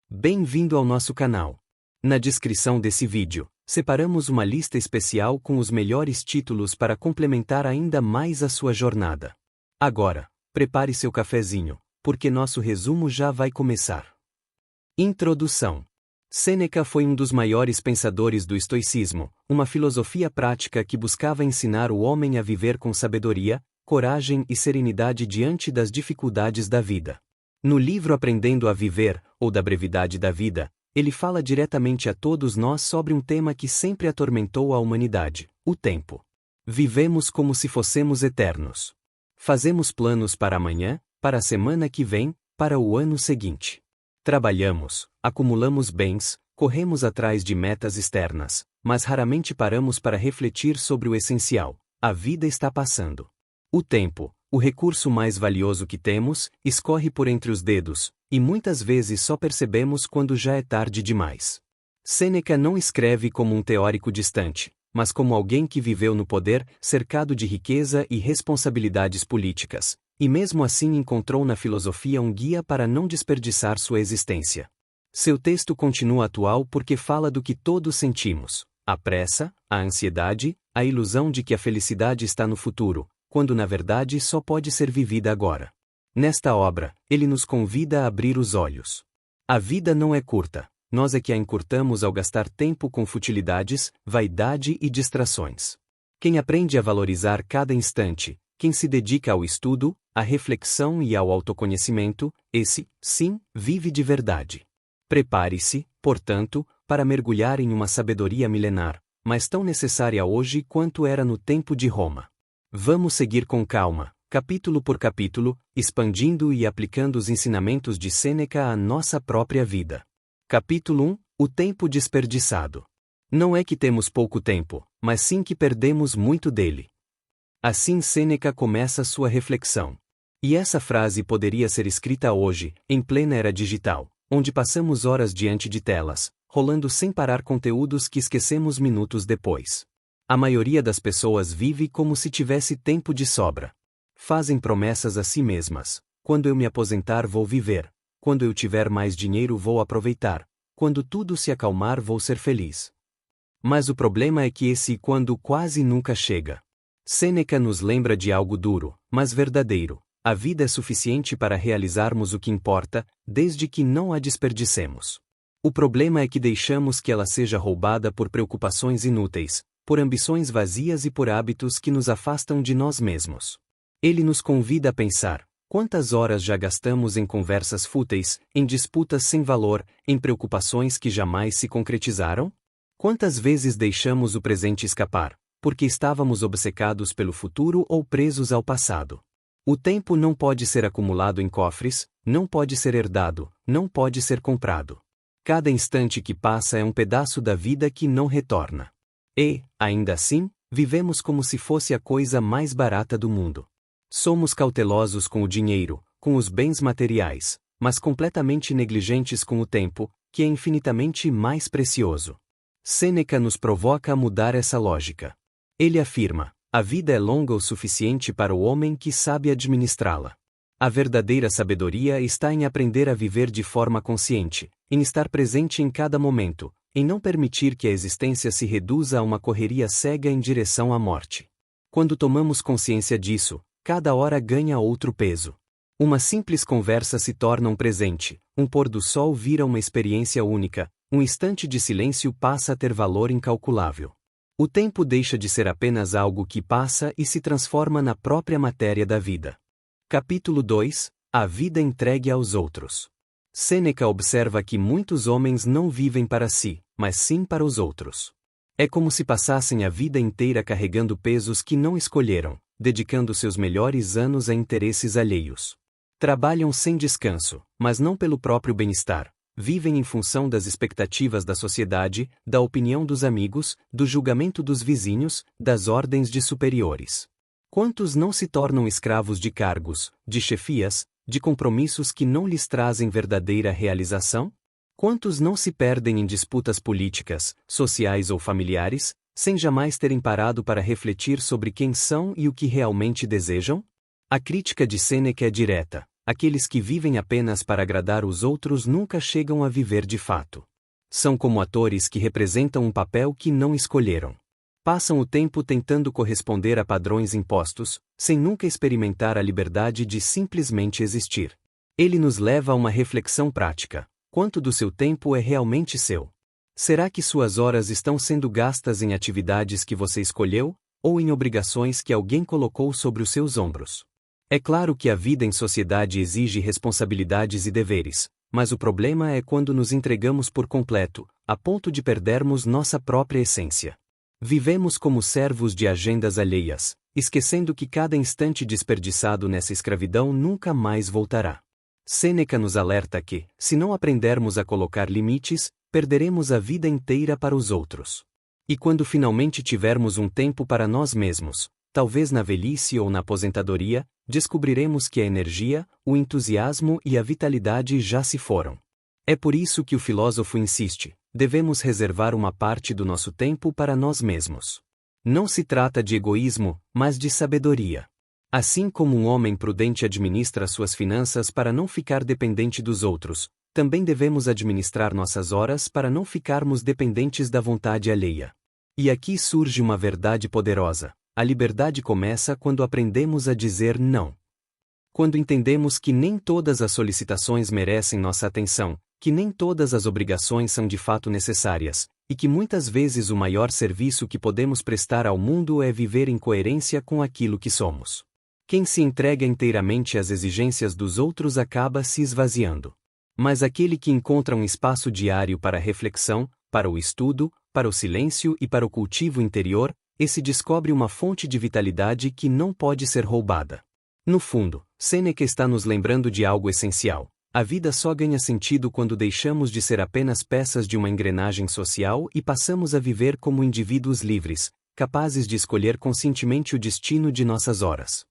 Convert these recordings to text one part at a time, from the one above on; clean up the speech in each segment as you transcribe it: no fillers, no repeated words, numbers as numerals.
Bem-vindo ao nosso canal. Na descrição desse vídeo, separamos uma lista especial com os melhores títulos para complementar ainda mais a sua jornada. Agora, prepare seu cafezinho, porque nosso resumo já vai começar. Introdução. Sêneca foi um dos maiores pensadores do estoicismo, uma filosofia prática que buscava ensinar o homem a viver com sabedoria, coragem e serenidade diante das dificuldades da vida. No livro Aprendendo a Viver, ou da Brevidade da Vida, ele fala diretamente a todos nós sobre um tema que sempre atormentou a humanidade: o tempo. Vivemos como se fossemos eternos. Fazemos planos para amanhã, para a semana que vem, para o ano seguinte. Trabalhamos, acumulamos bens, corremos atrás de metas externas, mas raramente paramos para refletir sobre o essencial: a vida está passando. O tempo, o recurso mais valioso que temos, escorre por entre os dedos, e muitas vezes só percebemos quando já é tarde demais. Sêneca não escreve como um teórico distante, mas como alguém que viveu no poder, cercado de riqueza e responsabilidades políticas, e mesmo assim encontrou na filosofia um guia para não desperdiçar sua existência. Seu texto continua atual porque fala do que todos sentimos: a pressa, a ansiedade, a ilusão de que a felicidade está no futuro, quando na verdade só pode ser vivida agora. Nesta obra, ele nos convida a abrir os olhos. A vida não é curta, nós é que a encurtamos ao gastar tempo com futilidades, vaidade e distrações. Quem aprende a valorizar cada instante, quem se dedica ao estudo, à reflexão e ao autoconhecimento, esse, sim, vive de verdade. Prepare-se, portanto, para mergulhar em uma sabedoria milenar, mas tão necessária hoje quanto era no tempo de Roma. Vamos seguir com calma, capítulo por capítulo, expandindo e aplicando os ensinamentos de Sêneca à nossa própria vida. Capítulo 1 – O tempo desperdiçado. Não é que temos pouco tempo, mas sim que perdemos muito dele. Assim Sêneca começa sua reflexão. E essa frase poderia ser escrita hoje, em plena era digital, onde passamos horas diante de telas, rolando sem parar conteúdos que esquecemos minutos depois. A maioria das pessoas vive como se tivesse tempo de sobra. Fazem promessas a si mesmas: quando eu me aposentar vou viver, quando eu tiver mais dinheiro vou aproveitar, quando tudo se acalmar vou ser feliz. Mas o problema é que esse quando quase nunca chega. Sêneca nos lembra de algo duro, mas verdadeiro: a vida é suficiente para realizarmos o que importa, desde que não a desperdicemos. O problema é que deixamos que ela seja roubada por preocupações inúteis, por ambições vazias e por hábitos que nos afastam de nós mesmos. Ele nos convida a pensar: quantas horas já gastamos em conversas fúteis, em disputas sem valor, em preocupações que jamais se concretizaram? Quantas vezes deixamos o presente escapar, porque estávamos obcecados pelo futuro ou presos ao passado? O tempo não pode ser acumulado em cofres, não pode ser herdado, não pode ser comprado. Cada instante que passa é um pedaço da vida que não retorna. E, ainda assim, vivemos como se fosse a coisa mais barata do mundo. Somos cautelosos com o dinheiro, com os bens materiais, mas completamente negligentes com o tempo, que é infinitamente mais precioso. Sêneca nos provoca a mudar essa lógica. Ele afirma: a vida é longa o suficiente para o homem que sabe administrá-la. A verdadeira sabedoria está em aprender a viver de forma consciente, em estar presente em cada momento, em não permitir que a existência se reduza a uma correria cega em direção à morte. Quando tomamos consciência disso, cada hora ganha outro peso. Uma simples conversa se torna um presente, um pôr do sol vira uma experiência única, um instante de silêncio passa a ter valor incalculável. O tempo deixa de ser apenas algo que passa e se transforma na própria matéria da vida. Capítulo 2 – A vida entregue aos outros. Sêneca observa que muitos homens não vivem para si, mas sim para os outros. É como se passassem a vida inteira carregando pesos que não escolheram, dedicando seus melhores anos a interesses alheios. Trabalham sem descanso, mas não pelo próprio bem-estar. Vivem em função das expectativas da sociedade, da opinião dos amigos, do julgamento dos vizinhos, das ordens de superiores. Quantos não se tornam escravos de cargos, de chefias, de compromissos que não lhes trazem verdadeira realização? Quantos não se perdem em disputas políticas, sociais ou familiares, sem jamais terem parado para refletir sobre quem são e o que realmente desejam? A crítica de Sêneca é direta: aqueles que vivem apenas para agradar os outros nunca chegam a viver de fato. São como atores que representam um papel que não escolheram. Passam o tempo tentando corresponder a padrões impostos, sem nunca experimentar a liberdade de simplesmente existir. Ele nos leva a uma reflexão prática. Quanto do seu tempo é realmente seu? Será que suas horas estão sendo gastas em atividades que você escolheu, ou em obrigações que alguém colocou sobre os seus ombros? É claro que a vida em sociedade exige responsabilidades e deveres, mas o problema é quando nos entregamos por completo, a ponto de perdermos nossa própria essência. Vivemos como servos de agendas alheias, esquecendo que cada instante desperdiçado nessa escravidão nunca mais voltará. Sêneca nos alerta que, se não aprendermos a colocar limites, perderemos a vida inteira para os outros. E quando finalmente tivermos um tempo para nós mesmos, talvez na velhice ou na aposentadoria, descobriremos que a energia, o entusiasmo e a vitalidade já se foram. É por isso que o filósofo insiste: devemos reservar uma parte do nosso tempo para nós mesmos. Não se trata de egoísmo, mas de sabedoria. Assim como um homem prudente administra suas finanças para não ficar dependente dos outros, também devemos administrar nossas horas para não ficarmos dependentes da vontade alheia. E aqui surge uma verdade poderosa: a liberdade começa quando aprendemos a dizer não. Quando entendemos que nem todas as solicitações merecem nossa atenção, que nem todas as obrigações são de fato necessárias, e que muitas vezes o maior serviço que podemos prestar ao mundo é viver em coerência com aquilo que somos. Quem se entrega inteiramente às exigências dos outros acaba se esvaziando. Mas aquele que encontra um espaço diário para a reflexão, para o estudo, para o silêncio e para o cultivo interior, esse descobre uma fonte de vitalidade que não pode ser roubada. No fundo, Sêneca está nos lembrando de algo essencial. A vida só ganha sentido quando deixamos de ser apenas peças de uma engrenagem social e passamos a viver como indivíduos livres, capazes de escolher conscientemente o destino de nossas horas.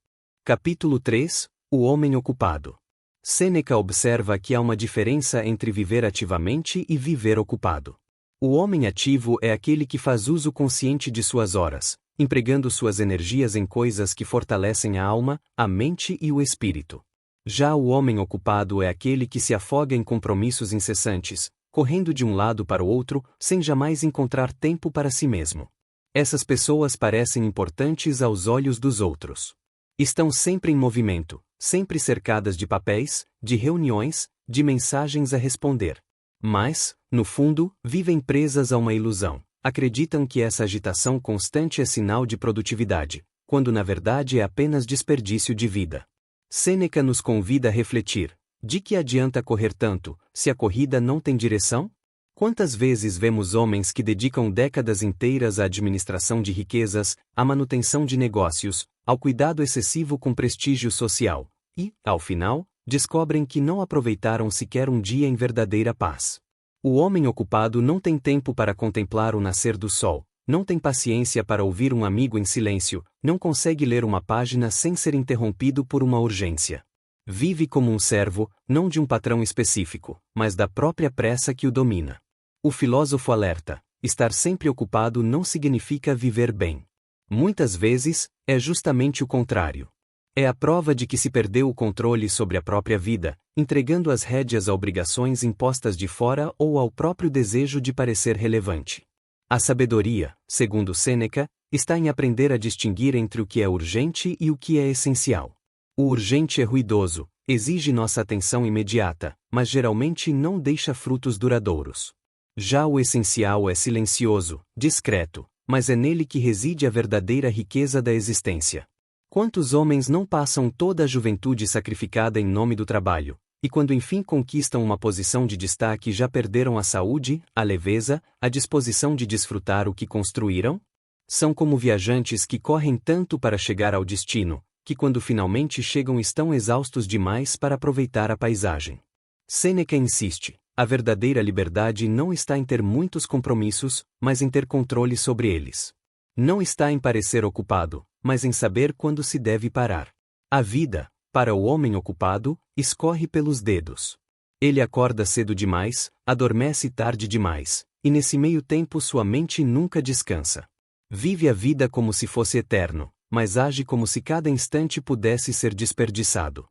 Capítulo 3 – O homem ocupado. Sêneca observa que há uma diferença entre viver ativamente e viver ocupado. O homem ativo é aquele que faz uso consciente de suas horas, empregando suas energias em coisas que fortalecem a alma, a mente e o espírito. Já o homem ocupado é aquele que se afoga em compromissos incessantes, correndo de um lado para o outro, sem jamais encontrar tempo para si mesmo. Essas pessoas parecem importantes aos olhos dos outros. Estão sempre em movimento, sempre cercadas de papéis, de reuniões, de mensagens a responder. Mas, no fundo, vivem presas a uma ilusão. Acreditam que essa agitação constante é sinal de produtividade, quando na verdade é apenas desperdício de vida. Sêneca nos convida a refletir: de que adianta correr tanto, se a corrida não tem direção? Quantas vezes vemos homens que dedicam décadas inteiras à administração de riquezas, à manutenção de negócios, ao cuidado excessivo com prestígio social, e, ao final, descobrem que não aproveitaram sequer um dia em verdadeira paz. O homem ocupado não tem tempo para contemplar o nascer do sol, não tem paciência para ouvir um amigo em silêncio, não consegue ler uma página sem ser interrompido por uma urgência. Vive como um servo, não de um patrão específico, mas da própria pressa que o domina. O filósofo alerta: estar sempre ocupado não significa viver bem. Muitas vezes, é justamente o contrário. É a prova de que se perdeu o controle sobre a própria vida, entregando as rédeas a obrigações impostas de fora ou ao próprio desejo de parecer relevante. A sabedoria, segundo Sêneca, está em aprender a distinguir entre o que é urgente e o que é essencial. O urgente é ruidoso, exige nossa atenção imediata, mas geralmente não deixa frutos duradouros. Já o essencial é silencioso, discreto, mas é nele que reside a verdadeira riqueza da existência. Quantos homens não passam toda a juventude sacrificada em nome do trabalho, e quando enfim conquistam uma posição de destaque já perderam a saúde, a leveza, a disposição de desfrutar o que construíram? São como viajantes que correm tanto para chegar ao destino, que quando finalmente chegam estão exaustos demais para aproveitar a paisagem. Sêneca insiste: a verdadeira liberdade não está em ter muitos compromissos, mas em ter controle sobre eles. Não está em parecer ocupado, mas em saber quando se deve parar. A vida, para o homem ocupado, escorre pelos dedos. Ele acorda cedo demais, adormece tarde demais, e nesse meio tempo sua mente nunca descansa. Vive a vida como se fosse eterno, mas age como se cada instante pudesse ser desperdiçado.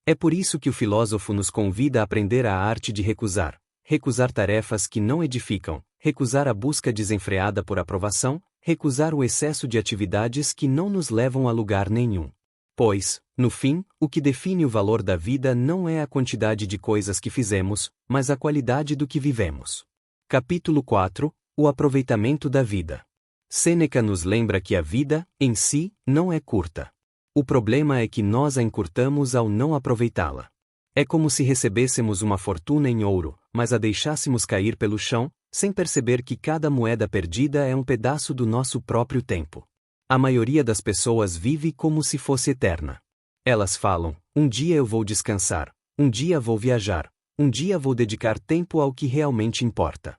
É por isso que o filósofo nos convida a aprender a arte de recusar tarefas que não edificam, recusar a busca desenfreada por aprovação, recusar o excesso de atividades que não nos levam a lugar nenhum. Pois, no fim, o que define o valor da vida não é a quantidade de coisas que fizemos, mas a qualidade do que vivemos. Capítulo 4 – O aproveitamento da vida. Sêneca nos lembra que a vida, em si, não é curta. O problema é que nós a encurtamos ao não aproveitá-la. É como se recebêssemos uma fortuna em ouro, mas a deixássemos cair pelo chão, sem perceber que cada moeda perdida é um pedaço do nosso próprio tempo. A maioria das pessoas vive como se fosse eterna. Elas falam, um dia eu vou descansar, um dia vou viajar, um dia vou dedicar tempo ao que realmente importa.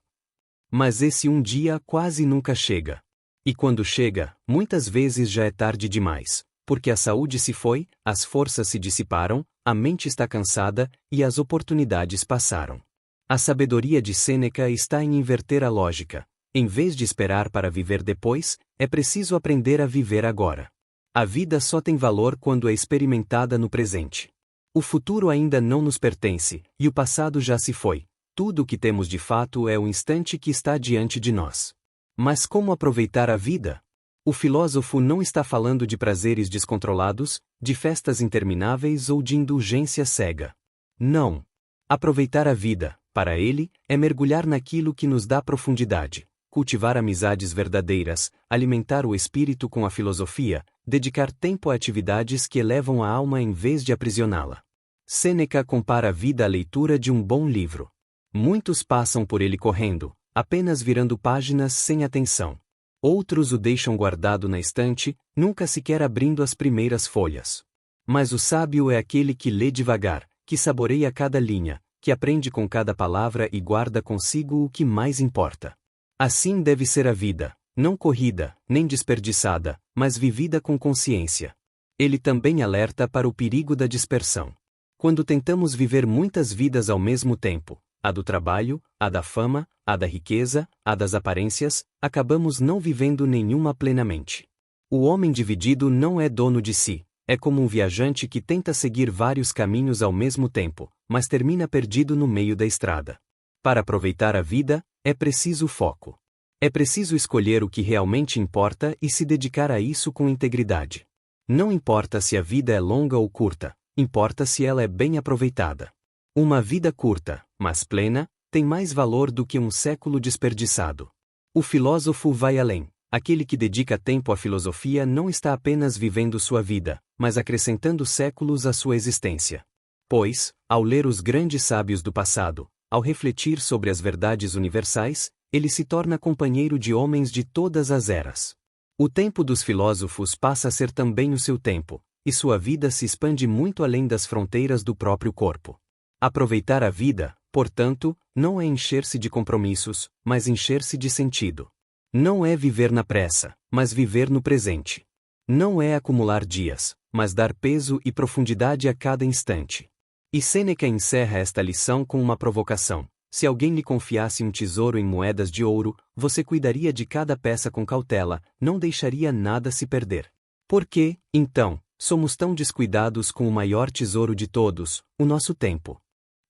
Mas esse um dia quase nunca chega. E quando chega, muitas vezes já é tarde demais, porque a saúde se foi, as forças se dissiparam, a mente está cansada, e as oportunidades passaram. A sabedoria de Sêneca está em inverter a lógica. Em vez de esperar para viver depois, é preciso aprender a viver agora. A vida só tem valor quando é experimentada no presente. O futuro ainda não nos pertence, e o passado já se foi. Tudo o que temos de fato é o instante que está diante de nós. Mas como aproveitar a vida? O filósofo não está falando de prazeres descontrolados, de festas intermináveis ou de indulgência cega. Não. Aproveitar a vida, para ele, é mergulhar naquilo que nos dá profundidade. Cultivar amizades verdadeiras, alimentar o espírito com a filosofia, dedicar tempo a atividades que elevam a alma em vez de aprisioná-la. Sêneca compara a vida à leitura de um bom livro. Muitos passam por ele correndo, apenas virando páginas sem atenção. Outros o deixam guardado na estante, nunca sequer abrindo as primeiras folhas. Mas o sábio é aquele que lê devagar, que saboreia cada linha, que aprende com cada palavra e guarda consigo o que mais importa. Assim deve ser a vida, não corrida, nem desperdiçada, mas vivida com consciência. Ele também alerta para o perigo da dispersão. Quando tentamos viver muitas vidas ao mesmo tempo, a do trabalho, a da fama, a da riqueza, a das aparências, acabamos não vivendo nenhuma plenamente. O homem dividido não é dono de si, é como um viajante que tenta seguir vários caminhos ao mesmo tempo, mas termina perdido no meio da estrada. Para aproveitar a vida, é preciso foco. É preciso escolher o que realmente importa e se dedicar a isso com integridade. Não importa se a vida é longa ou curta, importa se ela é bem aproveitada. Uma vida curta, mas plena, tem mais valor do que um século desperdiçado. O filósofo vai além. Aquele que dedica tempo à filosofia não está apenas vivendo sua vida, mas acrescentando séculos à sua existência. Pois, ao ler os grandes sábios do passado, ao refletir sobre as verdades universais, ele se torna companheiro de homens de todas as eras. O tempo dos filósofos passa a ser também o seu tempo, e sua vida se expande muito além das fronteiras do próprio corpo. Aproveitar a vida, portanto, não é encher-se de compromissos, mas encher-se de sentido. Não é viver na pressa, mas viver no presente. Não é acumular dias, mas dar peso e profundidade a cada instante. E Sêneca encerra esta lição com uma provocação. Se alguém lhe confiasse um tesouro em moedas de ouro, você cuidaria de cada peça com cautela, não deixaria nada se perder. Por que, então, somos tão descuidados com o maior tesouro de todos, o nosso tempo?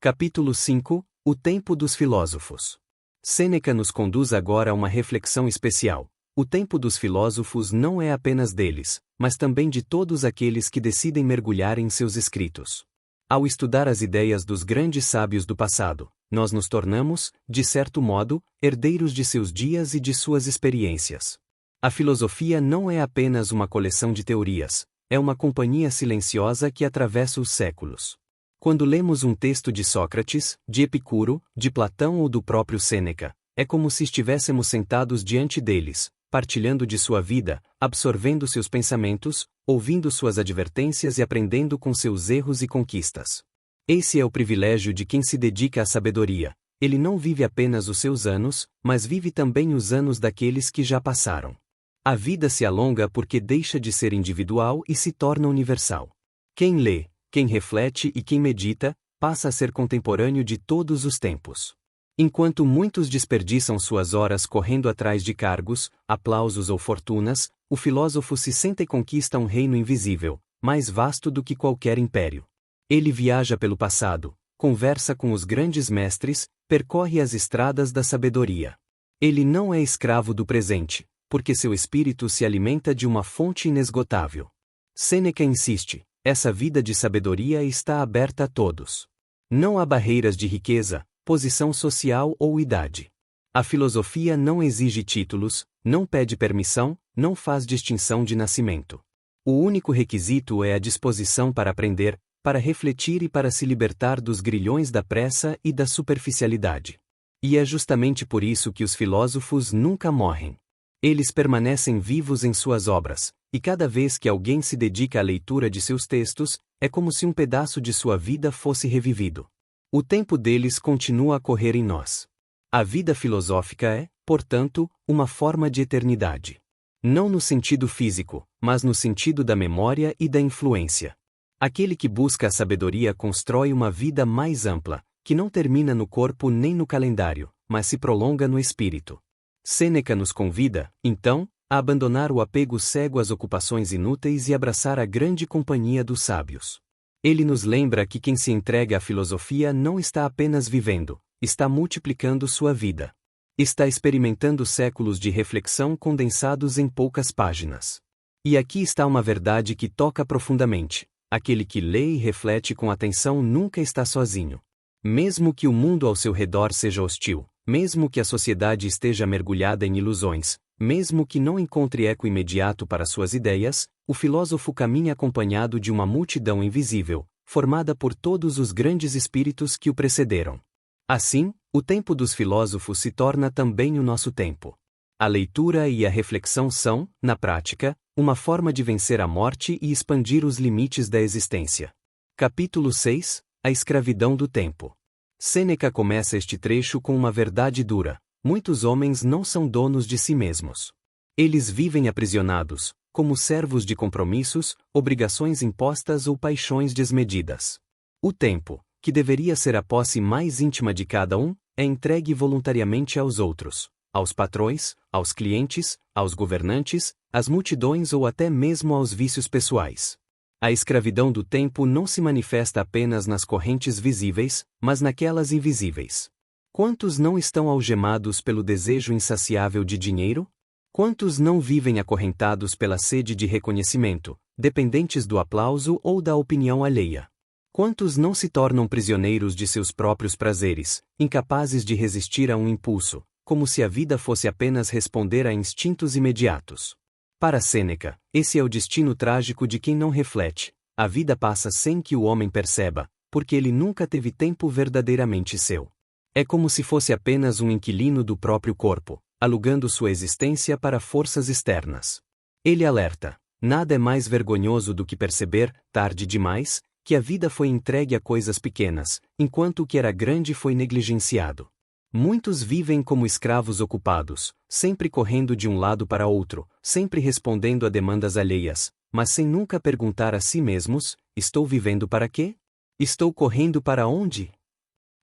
Capítulo 5 – O tempo dos filósofos. Sêneca nos conduz agora a uma reflexão especial. O tempo dos filósofos não é apenas deles, mas também de todos aqueles que decidem mergulhar em seus escritos. Ao estudar as ideias dos grandes sábios do passado, nós nos tornamos, de certo modo, herdeiros de seus dias e de suas experiências. A filosofia não é apenas uma coleção de teorias, é uma companhia silenciosa que atravessa os séculos. Quando lemos um texto de Sócrates, de Epicuro, de Platão ou do próprio Sêneca, é como se estivéssemos sentados diante deles, partilhando de sua vida, absorvendo seus pensamentos, ouvindo suas advertências e aprendendo com seus erros e conquistas. Esse é o privilégio de quem se dedica à sabedoria. Ele não vive apenas os seus anos, mas vive também os anos daqueles que já passaram. A vida se alonga porque deixa de ser individual e se torna universal. Quem lê, quem reflete e quem medita, passa a ser contemporâneo de todos os tempos. Enquanto muitos desperdiçam suas horas correndo atrás de cargos, aplausos ou fortunas, o filósofo se senta e conquista um reino invisível, mais vasto do que qualquer império. Ele viaja pelo passado, conversa com os grandes mestres, percorre as estradas da sabedoria. Ele não é escravo do presente, porque seu espírito se alimenta de uma fonte inesgotável. Sêneca insiste: essa vida de sabedoria está aberta a todos. Não há barreiras de riqueza, posição social ou idade. A filosofia não exige títulos, não pede permissão, não faz distinção de nascimento. O único requisito é a disposição para aprender, para refletir e para se libertar dos grilhões da pressa e da superficialidade. E é justamente por isso que os filósofos nunca morrem. Eles permanecem vivos em suas obras, e cada vez que alguém se dedica à leitura de seus textos, é como se um pedaço de sua vida fosse revivido. O tempo deles continua a correr em nós. A vida filosófica é, portanto, uma forma de eternidade. Não no sentido físico, mas no sentido da memória e da influência. Aquele que busca a sabedoria constrói uma vida mais ampla, que não termina no corpo nem no calendário, mas se prolonga no espírito. Sêneca nos convida, então, a abandonar o apego cego às ocupações inúteis e abraçar a grande companhia dos sábios. Ele nos lembra que quem se entrega à filosofia não está apenas vivendo, está multiplicando sua vida. Está experimentando séculos de reflexão condensados em poucas páginas. E aqui está uma verdade que toca profundamente: aquele que lê e reflete com atenção nunca está sozinho. Mesmo que o mundo ao seu redor seja hostil, mesmo que a sociedade esteja mergulhada em ilusões, mesmo que não encontre eco imediato para suas ideias, o filósofo caminha acompanhado de uma multidão invisível, formada por todos os grandes espíritos que o precederam. Assim, o tempo dos filósofos se torna também o nosso tempo. A leitura e a reflexão são, na prática, uma forma de vencer a morte e expandir os limites da existência. Capítulo 6 – A escravidão do tempo. Sêneca começa este trecho com uma verdade dura: muitos homens não são donos de si mesmos. Eles vivem aprisionados, como servos de compromissos, obrigações impostas ou paixões desmedidas. O tempo, que deveria ser a posse mais íntima de cada um, é entregue voluntariamente aos outros, aos patrões, aos clientes, aos governantes, às multidões ou até mesmo aos vícios pessoais. A escravidão do tempo não se manifesta apenas nas correntes visíveis, mas naquelas invisíveis. Quantos não estão algemados pelo desejo insaciável de dinheiro? Quantos não vivem acorrentados pela sede de reconhecimento, dependentes do aplauso ou da opinião alheia? Quantos não se tornam prisioneiros de seus próprios prazeres, incapazes de resistir a um impulso, como se a vida fosse apenas responder a instintos imediatos? Para Sêneca, esse é o destino trágico de quem não reflete. A vida passa sem que o homem perceba, porque ele nunca teve tempo verdadeiramente seu. É como se fosse apenas um inquilino do próprio corpo, alugando sua existência para forças externas. Ele alerta: nada é mais vergonhoso do que perceber, tarde demais, que a vida foi entregue a coisas pequenas, enquanto o que era grande foi negligenciado. Muitos vivem como escravos ocupados, sempre correndo de um lado para outro, sempre respondendo a demandas alheias, mas sem nunca perguntar a si mesmos: estou vivendo para quê? Estou correndo para onde?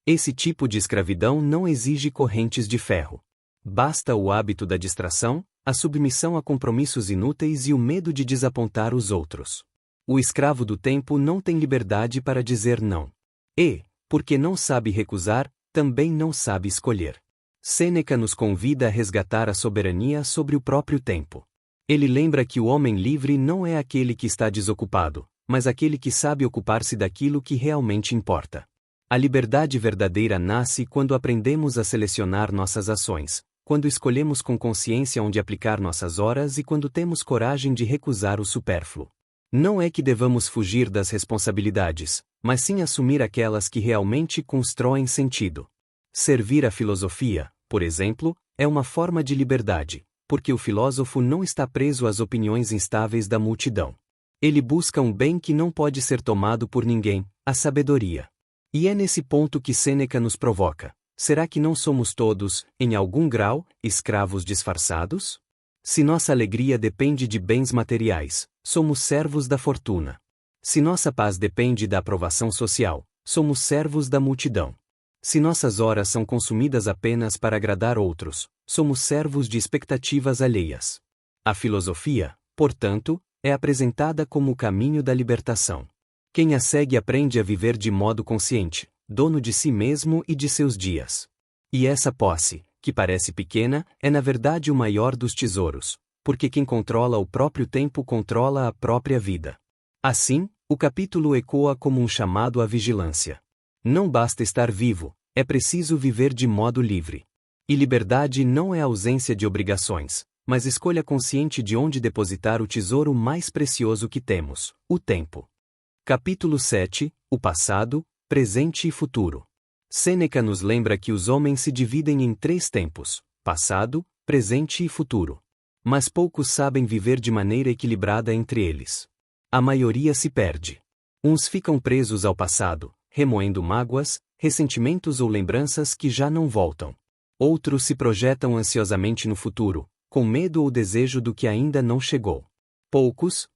Esse tipo de escravidão não exige correntes de ferro. Basta o hábito da distração, a submissão a compromissos inúteis e o medo de desapontar os outros. O escravo do tempo não tem liberdade para dizer não. E, porque não sabe recusar, também não sabe escolher. Sêneca nos convida a resgatar a soberania sobre o próprio tempo. Ele lembra que o homem livre não é aquele que está desocupado, mas aquele que sabe ocupar-se daquilo que realmente importa. A liberdade verdadeira nasce quando aprendemos a selecionar nossas ações, quando escolhemos com consciência onde aplicar nossas horas e quando temos coragem de recusar o supérfluo. Não é que devamos fugir das responsabilidades, mas sim assumir aquelas que realmente constroem sentido. Servir a filosofia, por exemplo, é uma forma de liberdade, porque o filósofo não está preso às opiniões instáveis da multidão. Ele busca um bem que não pode ser tomado por ninguém, a sabedoria. E é nesse ponto que Sêneca nos provoca: será que não somos todos, em algum grau, escravos disfarçados? Se nossa alegria depende de bens materiais, somos servos da fortuna. Se nossa paz depende da aprovação social, somos servos da multidão. Se nossas horas são consumidas apenas para agradar outros, somos servos de expectativas alheias. A filosofia, portanto, é apresentada como o caminho da libertação. Quem a segue aprende a viver de modo consciente, dono de si mesmo e de seus dias. E essa posse, que parece pequena, é na verdade o maior dos tesouros, porque quem controla o próprio tempo controla a própria vida. Assim, o capítulo ecoa como um chamado à vigilância. Não basta estar vivo, é preciso viver de modo livre. E liberdade não é ausência de obrigações, mas escolha consciente de onde depositar o tesouro mais precioso que temos, o tempo. Capítulo 7. O passado, presente e futuro. Sêneca nos lembra que os homens se dividem em 3 tempos: passado, presente e futuro. Mas poucos sabem viver de maneira equilibrada entre eles. A maioria se perde. Uns ficam presos ao passado, remoendo mágoas, ressentimentos ou lembranças que já não voltam. Outros se projetam ansiosamente no futuro, com medo ou desejo do que ainda não chegou.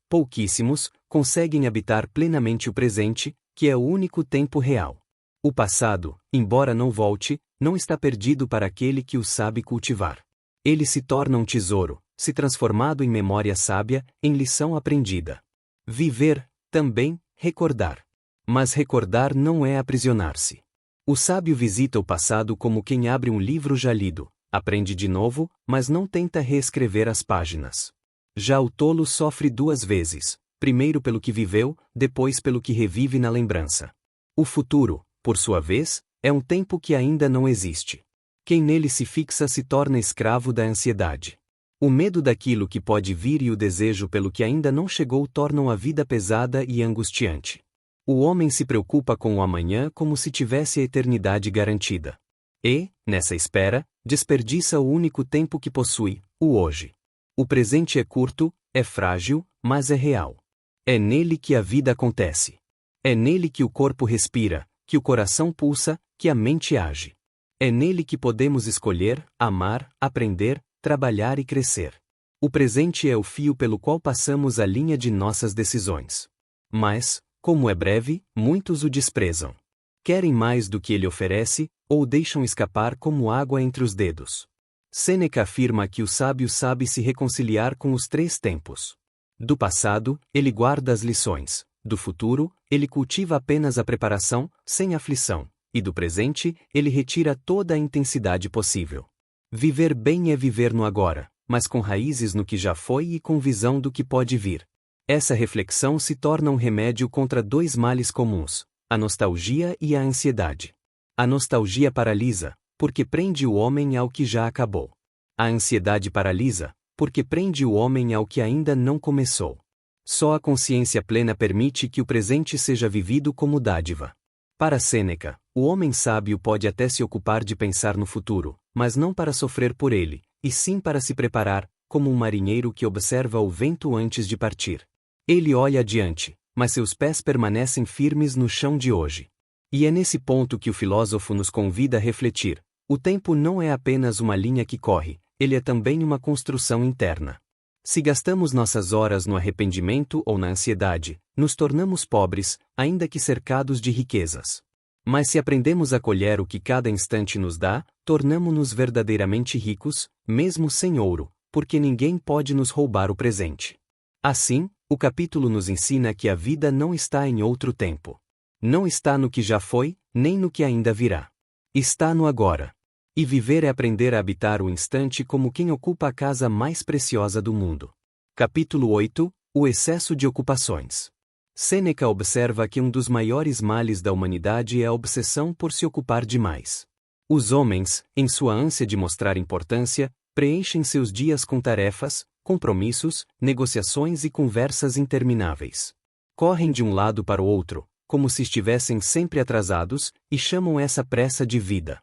Pouquíssimos, conseguem habitar plenamente o presente, que é o único tempo real. O passado, embora não volte, não está perdido para aquele que o sabe cultivar. Ele se torna um tesouro, se transformado em memória sábia, em lição aprendida. Viver, também, recordar. Mas recordar não é aprisionar-se. O sábio visita o passado como quem abre um livro já lido, aprende de novo, mas não tenta reescrever as páginas. Já o tolo sofre 2 vezes, primeiro pelo que viveu, depois pelo que revive na lembrança. O futuro, por sua vez, é um tempo que ainda não existe. Quem nele se fixa se torna escravo da ansiedade. O medo daquilo que pode vir e o desejo pelo que ainda não chegou tornam a vida pesada e angustiante. O homem se preocupa com o amanhã como se tivesse a eternidade garantida. E, nessa espera, desperdiça o único tempo que possui, o hoje. O presente é curto, é frágil, mas é real. É nele que a vida acontece. É nele que o corpo respira, que o coração pulsa, que a mente age. É nele que podemos escolher, amar, aprender, trabalhar e crescer. O presente é o fio pelo qual passamos a linha de nossas decisões. Mas, como é breve, muitos o desprezam. Querem mais do que ele oferece, ou deixam escapar como água entre os dedos. Sêneca afirma que o sábio sabe se reconciliar com os 3 tempos. Do passado, ele guarda as lições. Do futuro, ele cultiva apenas a preparação, sem aflição. E do presente, ele retira toda a intensidade possível. Viver bem é viver no agora, mas com raízes no que já foi e com visão do que pode vir. Essa reflexão se torna um remédio contra 2 males comuns: a nostalgia e a ansiedade. A nostalgia paralisa, porque prende o homem ao que já acabou. A ansiedade paralisa, porque prende o homem ao que ainda não começou. Só a consciência plena permite que o presente seja vivido como dádiva. Para Sêneca, o homem sábio pode até se ocupar de pensar no futuro, mas não para sofrer por ele, e sim para se preparar, como um marinheiro que observa o vento antes de partir. Ele olha adiante, mas seus pés permanecem firmes no chão de hoje. E é nesse ponto que o filósofo nos convida a refletir. O tempo não é apenas uma linha que corre, ele é também uma construção interna. Se gastamos nossas horas no arrependimento ou na ansiedade, nos tornamos pobres, ainda que cercados de riquezas. Mas se aprendemos a colher o que cada instante nos dá, tornamo-nos verdadeiramente ricos, mesmo sem ouro, porque ninguém pode nos roubar o presente. Assim, o capítulo nos ensina que a vida não está em outro tempo. Não está no que já foi, nem no que ainda virá. Está no agora. E viver é aprender a habitar o instante como quem ocupa a casa mais preciosa do mundo. Capítulo 8. O excesso de ocupações. Sêneca observa que um dos maiores males da humanidade é a obsessão por se ocupar demais. Os homens, em sua ânsia de mostrar importância, preenchem seus dias com tarefas, compromissos, negociações e conversas intermináveis. Correm de um lado para o outro, como se estivessem sempre atrasados, e chamam essa pressa de vida.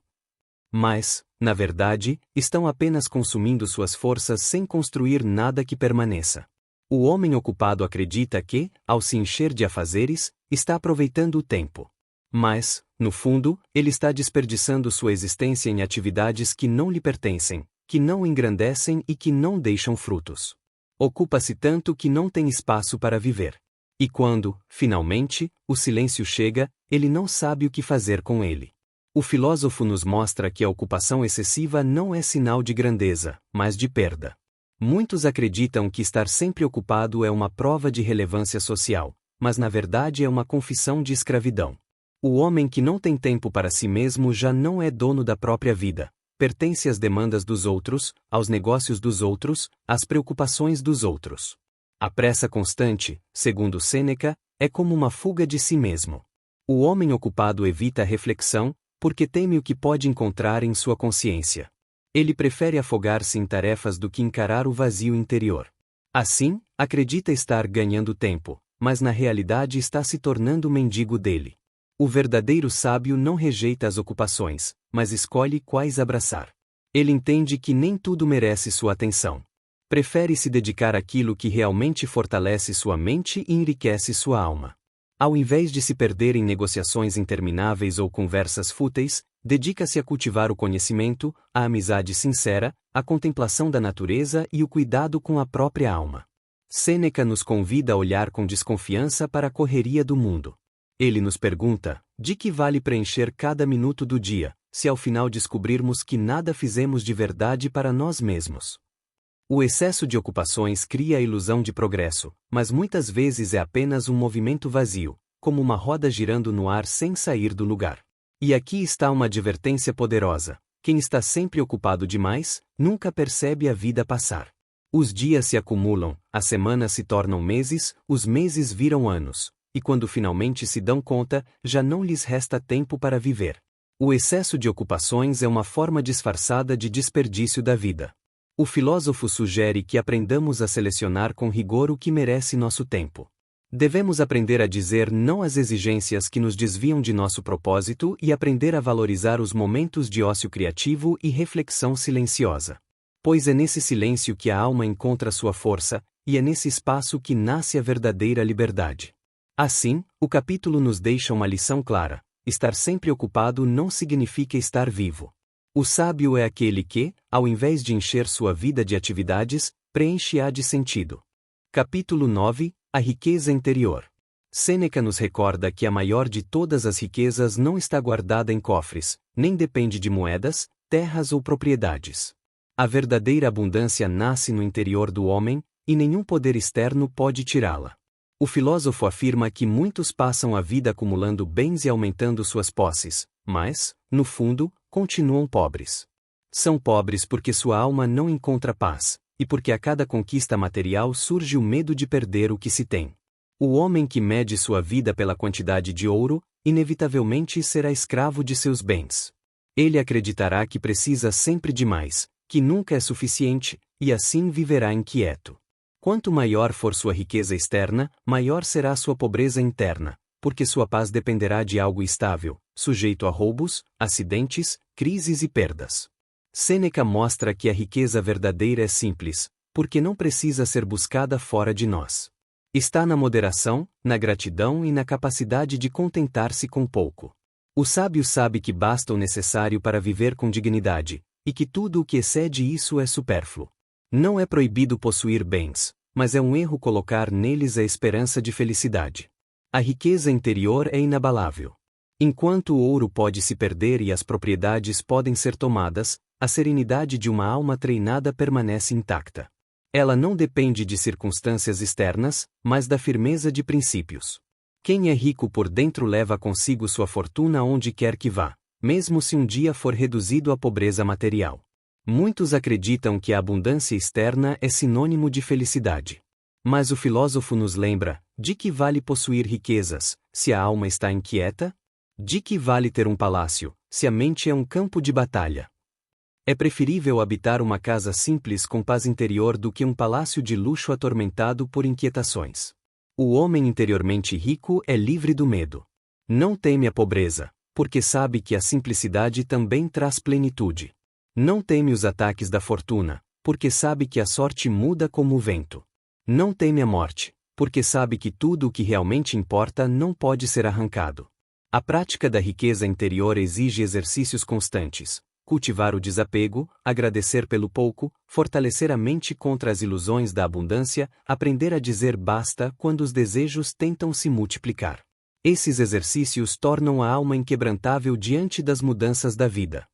Mas, na verdade, estão apenas consumindo suas forças sem construir nada que permaneça. O homem ocupado acredita que, ao se encher de afazeres, está aproveitando o tempo. Mas, no fundo, ele está desperdiçando sua existência em atividades que não lhe pertencem, que não o engrandecem e que não deixam frutos. Ocupa-se tanto que não tem espaço para viver. E quando, finalmente, o silêncio chega, ele não sabe o que fazer com ele. O filósofo nos mostra que a ocupação excessiva não é sinal de grandeza, mas de perda. Muitos acreditam que estar sempre ocupado é uma prova de relevância social, mas na verdade é uma confissão de escravidão. O homem que não tem tempo para si mesmo já não é dono da própria vida, pertence às demandas dos outros, aos negócios dos outros, às preocupações dos outros. A pressa constante, segundo Sêneca, é como uma fuga de si mesmo. O homem ocupado evita a reflexão, porque teme o que pode encontrar em sua consciência. Ele prefere afogar-se em tarefas do que encarar o vazio interior. Assim, acredita estar ganhando tempo, mas na realidade está se tornando mendigo dele. O verdadeiro sábio não rejeita as ocupações, mas escolhe quais abraçar. Ele entende que nem tudo merece sua atenção. Prefere se dedicar àquilo que realmente fortalece sua mente e enriquece sua alma. Ao invés de se perder em negociações intermináveis ou conversas fúteis, dedica-se a cultivar o conhecimento, a amizade sincera, a contemplação da natureza e o cuidado com a própria alma. Sêneca nos convida a olhar com desconfiança para a correria do mundo. Ele nos pergunta: de que vale preencher cada minuto do dia, se ao final descobrirmos que nada fizemos de verdade para nós mesmos? O excesso de ocupações cria a ilusão de progresso, mas muitas vezes é apenas um movimento vazio, como uma roda girando no ar sem sair do lugar. E aqui está uma advertência poderosa: quem está sempre ocupado demais, nunca percebe a vida passar. Os dias se acumulam, as semanas se tornam meses, os meses viram anos, e quando finalmente se dão conta, já não lhes resta tempo para viver. O excesso de ocupações é uma forma disfarçada de desperdício da vida. O filósofo sugere que aprendamos a selecionar com rigor o que merece nosso tempo. Devemos aprender a dizer não às exigências que nos desviam de nosso propósito e aprender a valorizar os momentos de ócio criativo e reflexão silenciosa. Pois é nesse silêncio que a alma encontra sua força, e é nesse espaço que nasce a verdadeira liberdade. Assim, o capítulo nos deixa uma lição clara: estar sempre ocupado não significa estar vivo. O sábio é aquele que, ao invés de encher sua vida de atividades, preenche-a de sentido. Capítulo 9 – A riqueza interior. Sêneca nos recorda que a maior de todas as riquezas não está guardada em cofres, nem depende de moedas, terras ou propriedades. A verdadeira abundância nasce no interior do homem, e nenhum poder externo pode tirá-la. O filósofo afirma que muitos passam a vida acumulando bens e aumentando suas posses, mas, no fundo, continuam pobres. São pobres porque sua alma não encontra paz, e porque a cada conquista material surge o medo de perder o que se tem. O homem que mede sua vida pela quantidade de ouro, inevitavelmente será escravo de seus bens. Ele acreditará que precisa sempre de mais, que nunca é suficiente, e assim viverá inquieto. Quanto maior for sua riqueza externa, maior será sua pobreza interna, porque sua paz dependerá de algo estável, sujeito a roubos, acidentes, crises e perdas. Sêneca mostra que a riqueza verdadeira é simples, porque não precisa ser buscada fora de nós. Está na moderação, na gratidão e na capacidade de contentar-se com pouco. O sábio sabe que basta o necessário para viver com dignidade, e que tudo o que excede isso é supérfluo. Não é proibido possuir bens, mas é um erro colocar neles a esperança de felicidade. A riqueza interior é inabalável. Enquanto o ouro pode se perder e as propriedades podem ser tomadas, a serenidade de uma alma treinada permanece intacta. Ela não depende de circunstâncias externas, mas da firmeza de princípios. Quem é rico por dentro leva consigo sua fortuna onde quer que vá, mesmo se um dia for reduzido à pobreza material. Muitos acreditam que a abundância externa é sinônimo de felicidade. Mas o filósofo nos lembra: de que vale possuir riquezas, se a alma está inquieta? De que vale ter um palácio, se a mente é um campo de batalha? É preferível habitar uma casa simples com paz interior do que um palácio de luxo atormentado por inquietações. O homem interiormente rico é livre do medo. Não teme a pobreza, porque sabe que a simplicidade também traz plenitude. Não teme os ataques da fortuna, porque sabe que a sorte muda como o vento. Não teme a morte, porque sabe que tudo o que realmente importa não pode ser arrancado. A prática da riqueza interior exige exercícios constantes: cultivar o desapego, agradecer pelo pouco, fortalecer a mente contra as ilusões da abundância, aprender a dizer basta quando os desejos tentam se multiplicar. Esses exercícios tornam a alma inquebrantável diante das mudanças da vida.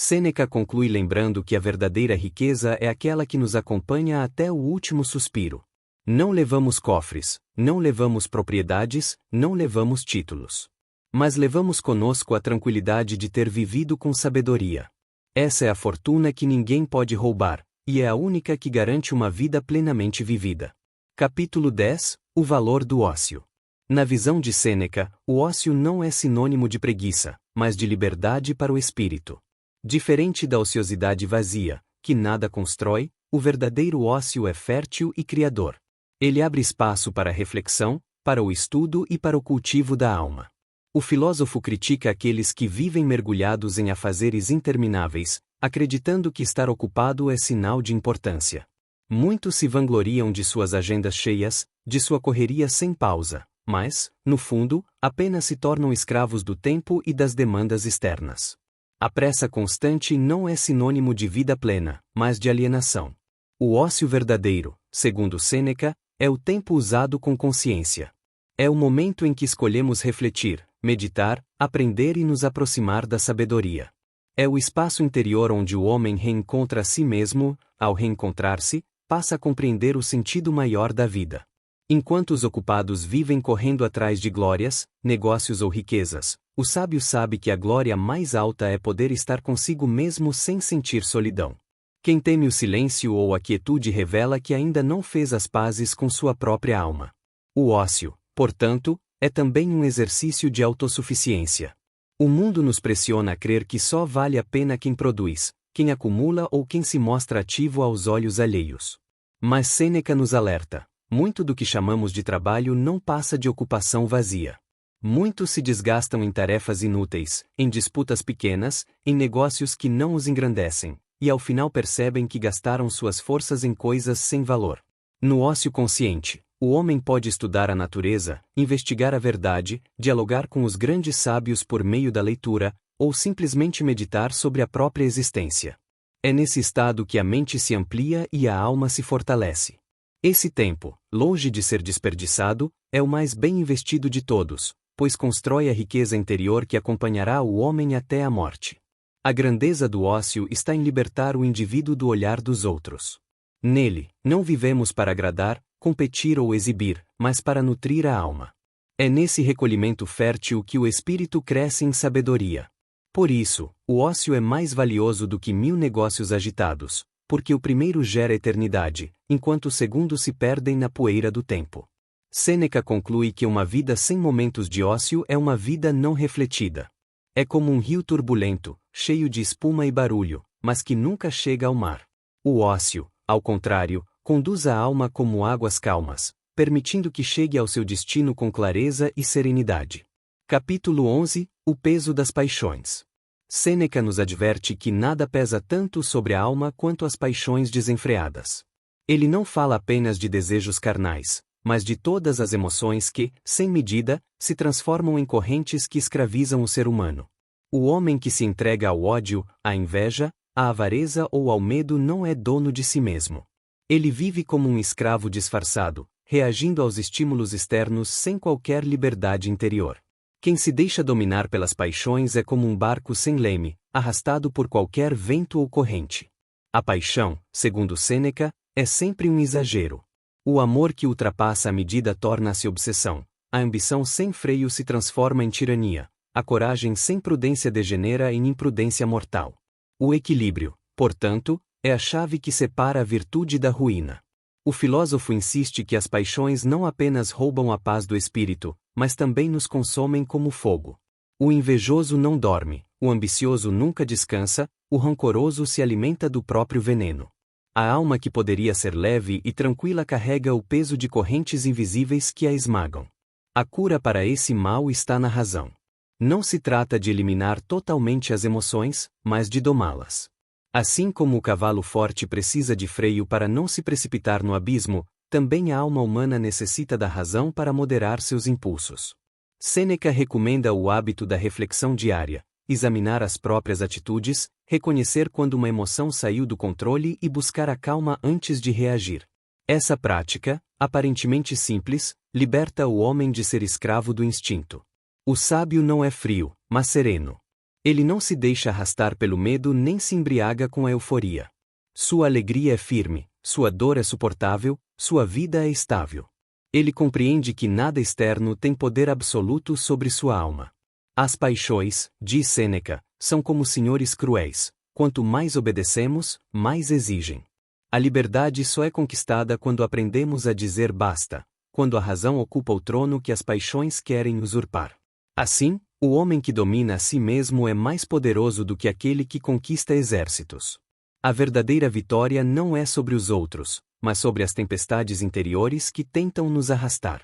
Sêneca conclui lembrando que a verdadeira riqueza é aquela que nos acompanha até o último suspiro. Não levamos cofres, não levamos propriedades, não levamos títulos. Mas levamos conosco a tranquilidade de ter vivido com sabedoria. Essa é a fortuna que ninguém pode roubar, e é a única que garante uma vida plenamente vivida. Capítulo 10 – O valor do ócio. Na visão de Sêneca, o ócio não é sinônimo de preguiça, mas de liberdade para o espírito. Diferente da ociosidade vazia, que nada constrói, o verdadeiro ócio é fértil e criador. Ele abre espaço para a reflexão, para o estudo e para o cultivo da alma. O filósofo critica aqueles que vivem mergulhados em afazeres intermináveis, acreditando que estar ocupado é sinal de importância. Muitos se vangloriam de suas agendas cheias, de sua correria sem pausa, mas, no fundo, apenas se tornam escravos do tempo e das demandas externas. A pressa constante não é sinônimo de vida plena, mas de alienação. O ócio verdadeiro, segundo Sêneca, é o tempo usado com consciência. É o momento em que escolhemos refletir, meditar, aprender e nos aproximar da sabedoria. É o espaço interior onde o homem reencontra a si mesmo, ao reencontrar-se, passa a compreender o sentido maior da vida. Enquanto os ocupados vivem correndo atrás de glórias, negócios ou riquezas, o sábio sabe que a glória mais alta é poder estar consigo mesmo sem sentir solidão. Quem teme o silêncio ou a quietude revela que ainda não fez as pazes com sua própria alma. O ócio, portanto, é também um exercício de autossuficiência. O mundo nos pressiona a crer que só vale a pena quem produz, quem acumula ou quem se mostra ativo aos olhos alheios. Mas Sêneca nos alerta: muito do que chamamos de trabalho não passa de ocupação vazia. Muitos se desgastam em tarefas inúteis, em disputas pequenas, em negócios que não os engrandecem, e ao final percebem que gastaram suas forças em coisas sem valor. No ócio consciente, o homem pode estudar a natureza, investigar a verdade, dialogar com os grandes sábios por meio da leitura, ou simplesmente meditar sobre a própria existência. É nesse estado que a mente se amplia e a alma se fortalece. Esse tempo, longe de ser desperdiçado, é o mais bem investido de todos, pois constrói a riqueza interior que acompanhará o homem até a morte. A grandeza do ócio está em libertar o indivíduo do olhar dos outros. Nele, não vivemos para agradar, competir ou exibir, mas para nutrir a alma. É nesse recolhimento fértil que o espírito cresce em sabedoria. Por isso, o ócio é mais valioso do que 1000 negócios agitados, porque o primeiro gera eternidade, enquanto os segundos se perdem na poeira do tempo. Sêneca conclui que uma vida sem momentos de ócio é uma vida não refletida. É como um rio turbulento, cheio de espuma e barulho, mas que nunca chega ao mar. O ócio, ao contrário, conduz a alma como águas calmas, permitindo que chegue ao seu destino com clareza e serenidade. Capítulo 11 – O peso das paixões. Sêneca nos adverte que nada pesa tanto sobre a alma quanto as paixões desenfreadas. Ele não fala apenas de desejos carnais, mas de todas as emoções que, sem medida, se transformam em correntes que escravizam o ser humano. O homem que se entrega ao ódio, à inveja, à avareza ou ao medo não é dono de si mesmo. Ele vive como um escravo disfarçado, reagindo aos estímulos externos sem qualquer liberdade interior. Quem se deixa dominar pelas paixões é como um barco sem leme, arrastado por qualquer vento ou corrente. A paixão, segundo Sêneca, é sempre um exagero. O amor que ultrapassa a medida torna-se obsessão, a ambição sem freio se transforma em tirania, a coragem sem prudência degenera em imprudência mortal. O equilíbrio, portanto, é a chave que separa a virtude da ruína. O filósofo insiste que as paixões não apenas roubam a paz do espírito, mas também nos consomem como fogo. O invejoso não dorme, o ambicioso nunca descansa, o rancoroso se alimenta do próprio veneno. A alma que poderia ser leve e tranquila carrega o peso de correntes invisíveis que a esmagam. A cura para esse mal está na razão. Não se trata de eliminar totalmente as emoções, mas de domá-las. Assim como o cavalo forte precisa de freio para não se precipitar no abismo, também a alma humana necessita da razão para moderar seus impulsos. Sêneca recomenda o hábito da reflexão diária, examinar as próprias atitudes, reconhecer quando uma emoção saiu do controle e buscar a calma antes de reagir. Essa prática, aparentemente simples, liberta o homem de ser escravo do instinto. O sábio não é frio, mas sereno. Ele não se deixa arrastar pelo medo nem se embriaga com a euforia. Sua alegria é firme, sua dor é suportável, sua vida é estável. Ele compreende que nada externo tem poder absoluto sobre sua alma. As paixões, diz Sêneca, são como senhores cruéis. Quanto mais obedecemos, mais exigem. A liberdade só é conquistada quando aprendemos a dizer basta, quando a razão ocupa o trono que as paixões querem usurpar. Assim, o homem que domina a si mesmo é mais poderoso do que aquele que conquista exércitos. A verdadeira vitória não é sobre os outros, mas sobre as tempestades interiores que tentam nos arrastar.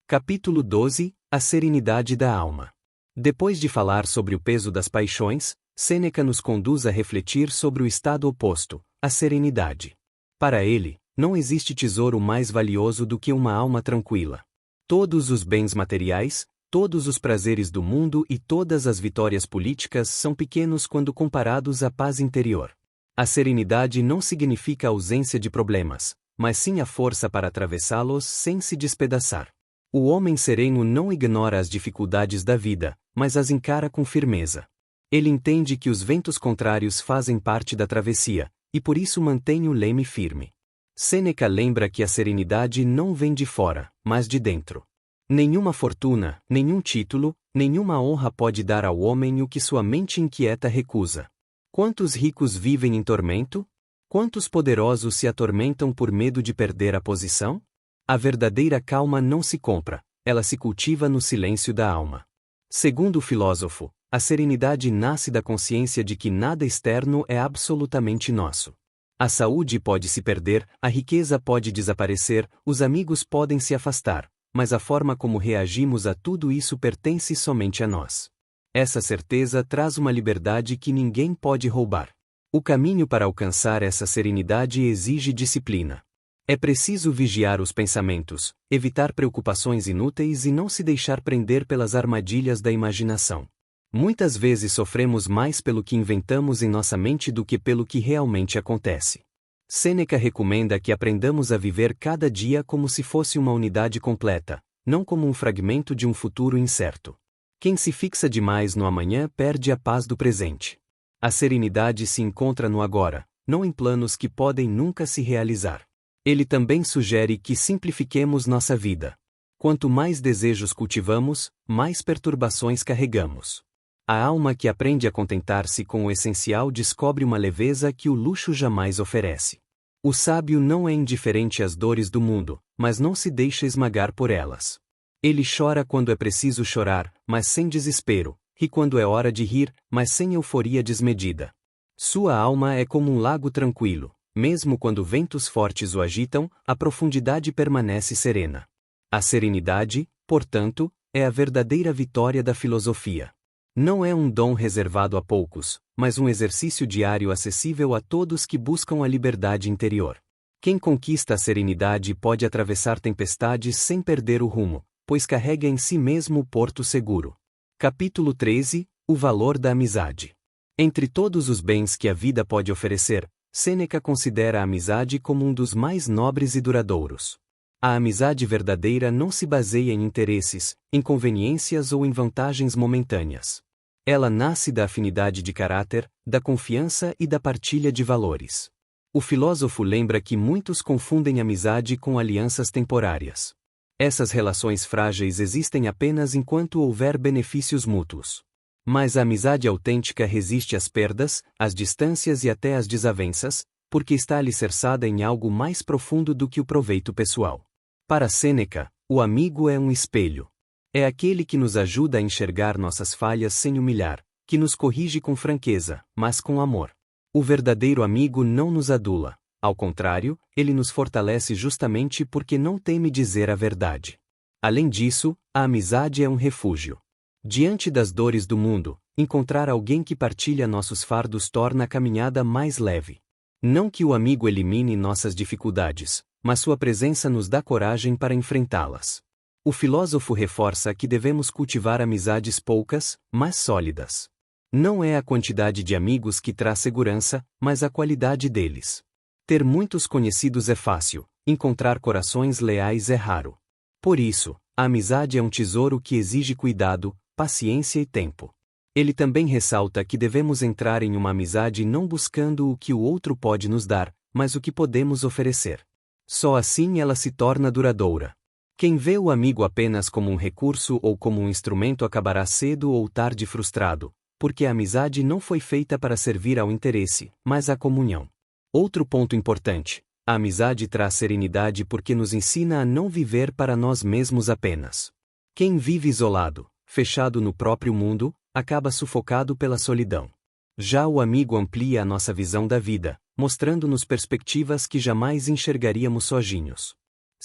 Capítulo 12 – A serenidade da alma. Depois de falar sobre o peso das paixões, Sêneca nos conduz a refletir sobre o estado oposto, a serenidade. Para ele, não existe tesouro mais valioso do que uma alma tranquila. Todos os bens materiais, todos os prazeres do mundo e todas as vitórias políticas são pequenos quando comparados à paz interior. A serenidade não significa ausência de problemas, mas sim a força para atravessá-los sem se despedaçar. O homem sereno não ignora as dificuldades da vida, mas as encara com firmeza. Ele entende que os ventos contrários fazem parte da travessia, e por isso mantém o leme firme. Sêneca lembra que a serenidade não vem de fora, mas de dentro. Nenhuma fortuna, nenhum título, nenhuma honra pode dar ao homem o que sua mente inquieta recusa. Quantos ricos vivem em tormento? Quantos poderosos se atormentam por medo de perder a posição? A verdadeira calma não se compra, ela se cultiva no silêncio da alma. Segundo o filósofo, a serenidade nasce da consciência de que nada externo é absolutamente nosso. A saúde pode se perder, a riqueza pode desaparecer, os amigos podem se afastar, mas a forma como reagimos a tudo isso pertence somente a nós. Essa certeza traz uma liberdade que ninguém pode roubar. O caminho para alcançar essa serenidade exige disciplina. É preciso vigiar os pensamentos, evitar preocupações inúteis e não se deixar prender pelas armadilhas da imaginação. Muitas vezes sofremos mais pelo que inventamos em nossa mente do que pelo que realmente acontece. Sêneca recomenda que aprendamos a viver cada dia como se fosse uma unidade completa, não como um fragmento de um futuro incerto. Quem se fixa demais no amanhã perde a paz do presente. A serenidade se encontra no agora, não em planos que podem nunca se realizar. Ele também sugere que simplifiquemos nossa vida. Quanto mais desejos cultivamos, mais perturbações carregamos. A alma que aprende a contentar-se com o essencial descobre uma leveza que o luxo jamais oferece. O sábio não é indiferente às dores do mundo, mas não se deixa esmagar por elas. Ele chora quando é preciso chorar, mas sem desespero, ri quando é hora de rir, mas sem euforia desmedida. Sua alma é como um lago tranquilo. Mesmo quando ventos fortes o agitam, a profundidade permanece serena. A serenidade, portanto, é a verdadeira vitória da filosofia. Não é um dom reservado a poucos, mas um exercício diário acessível a todos que buscam a liberdade interior. Quem conquista a serenidade pode atravessar tempestades sem perder o rumo, pois carrega em si mesmo o porto seguro. Capítulo 13 – O valor da amizade. Entre todos os bens que a vida pode oferecer, Sêneca considera a amizade como um dos mais nobres e duradouros. A amizade verdadeira não se baseia em interesses, em conveniências ou em vantagens momentâneas. Ela nasce da afinidade de caráter, da confiança e da partilha de valores. O filósofo lembra que muitos confundem amizade com alianças temporárias. Essas relações frágeis existem apenas enquanto houver benefícios mútuos. Mas a amizade autêntica resiste às perdas, às distâncias e até às desavenças, porque está alicerçada em algo mais profundo do que o proveito pessoal. Para Sêneca, o amigo é um espelho. É aquele que nos ajuda a enxergar nossas falhas sem humilhar, que nos corrige com franqueza, mas com amor. O verdadeiro amigo não nos adula, ao contrário, ele nos fortalece justamente porque não teme dizer a verdade. Além disso, a amizade é um refúgio. Diante das dores do mundo, encontrar alguém que partilha nossos fardos torna a caminhada mais leve. Não que o amigo elimine nossas dificuldades, mas sua presença nos dá coragem para enfrentá-las. O filósofo reforça que devemos cultivar amizades poucas, mas sólidas. Não é a quantidade de amigos que traz segurança, mas a qualidade deles. Ter muitos conhecidos é fácil, encontrar corações leais é raro. Por isso, a amizade é um tesouro que exige cuidado, paciência e tempo. Ele também ressalta que devemos entrar em uma amizade não buscando o que o outro pode nos dar, mas o que podemos oferecer. Só assim ela se torna duradoura. Quem vê o amigo apenas como um recurso ou como um instrumento acabará cedo ou tarde frustrado, porque a amizade não foi feita para servir ao interesse, mas à comunhão. Outro ponto importante: a amizade traz serenidade porque nos ensina a não viver para nós mesmos apenas. Quem vive isolado, fechado no próprio mundo, acaba sufocado pela solidão. Já o amigo amplia a nossa visão da vida, mostrando-nos perspectivas que jamais enxergaríamos sozinhos.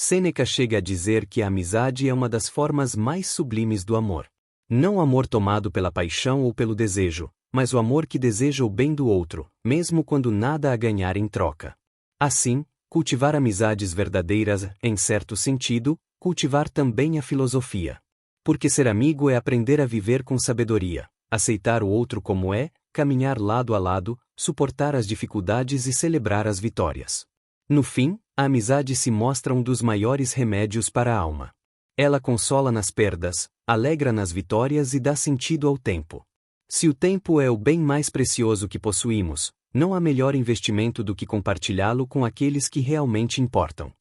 Sêneca chega a dizer que a amizade é uma das formas mais sublimes do amor. Não o amor tomado pela paixão ou pelo desejo, mas o amor que deseja o bem do outro, mesmo quando nada a ganhar em troca. Assim, cultivar amizades verdadeiras, em certo sentido, cultivar também a filosofia. Porque ser amigo é aprender a viver com sabedoria, aceitar o outro como é, caminhar lado a lado, suportar as dificuldades e celebrar as vitórias. No fim, a amizade se mostra um dos maiores remédios para a alma. Ela consola nas perdas, alegra nas vitórias e dá sentido ao tempo. Se o tempo é o bem mais precioso que possuímos, não há melhor investimento do que compartilhá-lo com aqueles que realmente importam.